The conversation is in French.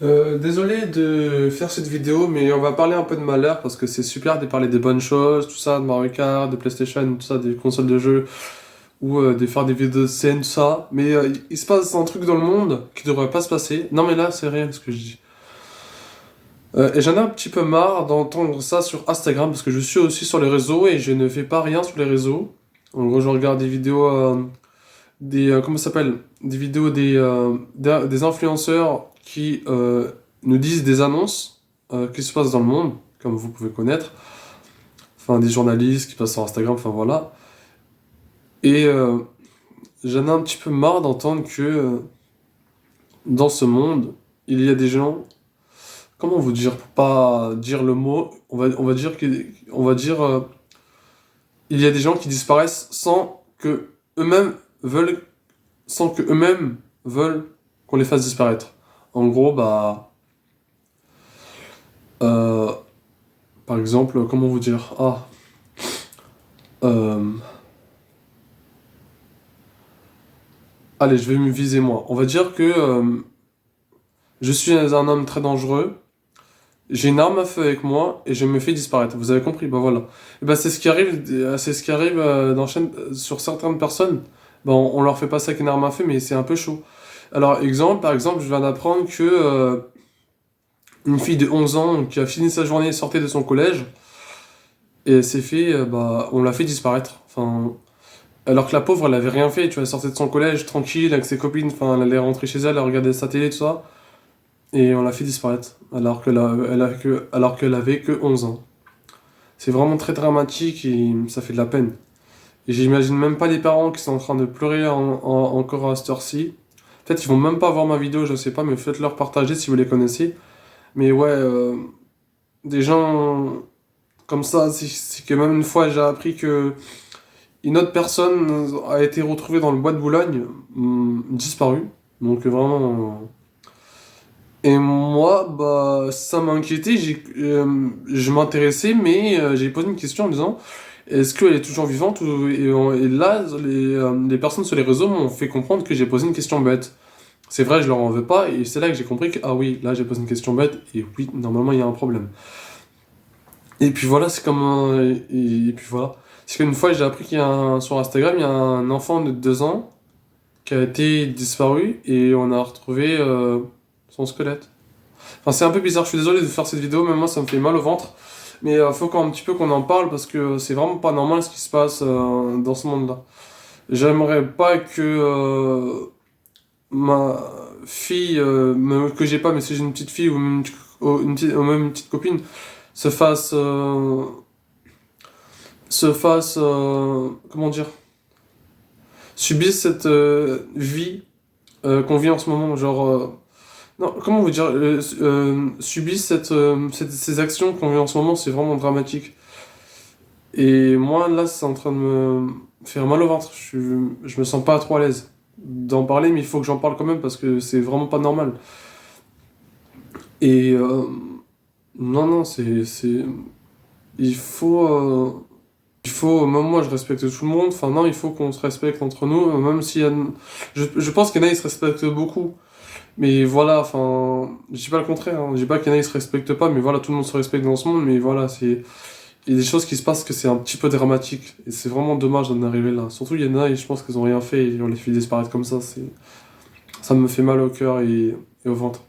Désolé de faire cette vidéo, mais on va parler un peu de malheur parce que c'est super de parler des bonnes choses, tout ça, de Mario Kart, de PlayStation, tout ça, des consoles de jeux, ou de faire des vidéos de scène, tout ça. Mais il se passe un truc dans le monde qui devrait pas se passer. Non, mais là, c'est réel ce que je dis. Et j'en ai un petit peu marre d'entendre ça sur Instagram parce que je suis aussi sur les réseaux et je ne fais pas rien sur les réseaux. En gros, je regarde des vidéos, comment ça s'appelle? Des vidéos des influenceurs qui nous disent des annonces qui se passent dans le monde, comme vous pouvez connaître. Enfin, des journalistes qui passent sur Instagram, enfin voilà. Et j'en ai un petit peu marre d'entendre que dans ce monde, il y a des gens, comment vous dire, pour pas dire le mot, on va dire il y a des gens qui disparaissent eux-mêmes veulent, sans que eux-mêmes veulent qu'on les fasse disparaître. En gros, bah, euh, par exemple, comment vous dire? Euh, allez, je vais me viser moi. On va dire que je suis un homme très dangereux, j'ai une arme à feu avec moi et je me fais disparaître. Vous avez compris? Bah voilà. Et bah c'est ce qui arrive sur certaines personnes. Bah on leur fait passer avec une arme à feu, mais c'est un peu chaud. Alors par exemple, je viens d'apprendre que une fille de 11 ans qui a fini sa journée sortait de son collège et elle s'est fait, bah on l'a fait disparaître. Enfin, alors que la pauvre, elle avait rien fait, tu vois, elle sortait de son collège tranquille avec ses copines, enfin, elle allait rentrer chez elle, elle regardait sa télé, tout ça, et on l'a fait disparaître, alors qu'elle avait que 11 ans. C'est vraiment très dramatique et ça fait de la peine. Et j'imagine même pas les parents qui sont en train de pleurer encore à cette heure-ci. Peut-être qu'ils vont même pas voir ma vidéo, je sais pas, mais faites-leur partager si vous les connaissez. Mais ouais, des gens comme ça, c'est que même une fois j'ai appris que une autre personne a été retrouvée dans le bois de Boulogne, disparue. Donc vraiment. Et moi, bah, ça m'a inquiété. Je m'intéressais, mais j'ai posé une question en disant, est-ce qu'elle est toujours vivante et là, les personnes sur les réseaux m'ont fait comprendre que j'ai posé une question bête. C'est vrai, je leur en veux pas, et c'est là que j'ai compris que, ah oui, là j'ai posé une question bête, et oui, normalement il y a un problème. Et puis voilà, c'est comme et puis voilà. C'est qu'une fois, j'ai appris sur Instagram, il y a un enfant de 2 ans qui a été disparu et on a retrouvé son squelette. Enfin, c'est un peu bizarre, je suis désolé de faire cette vidéo, mais moi ça me fait mal au ventre. Mais faut quand un petit peu qu'on en parle parce que c'est vraiment pas normal ce qui se passe dans ce monde-là. J'aimerais pas que ma fille, que j'ai pas, mais si j'ai une petite fille ou même une petite copine, se fasse, euh, comment dire, subisse cette vie qu'on vit en ce moment. Genre, non, comment vous dire, subissent ces actions qu'on vit en ce moment, c'est vraiment dramatique. Et moi, là, c'est en train de me faire mal au ventre. Je me sens pas trop à l'aise d'en parler, mais il faut que j'en parle quand même parce que c'est vraiment pas normal. Et non, non, il faut, même moi, je respecte tout le monde. Enfin, non, il faut qu'on se respecte entre nous, même si je pense qu'il y en a, ils se respectent beaucoup. Mais voilà, enfin, je dis pas le contraire, hein. Je dis pas qu'il y en a, ils se respectent pas, mais voilà, tout le monde se respecte dans ce monde, mais voilà, il y a des choses qui se passent que c'est un petit peu dramatique. Et c'est vraiment dommage d'en arriver là. Surtout, il y en a, et je pense qu'ils ont rien fait et on les fait disparaître comme ça. Ça me fait mal au cœur et au ventre.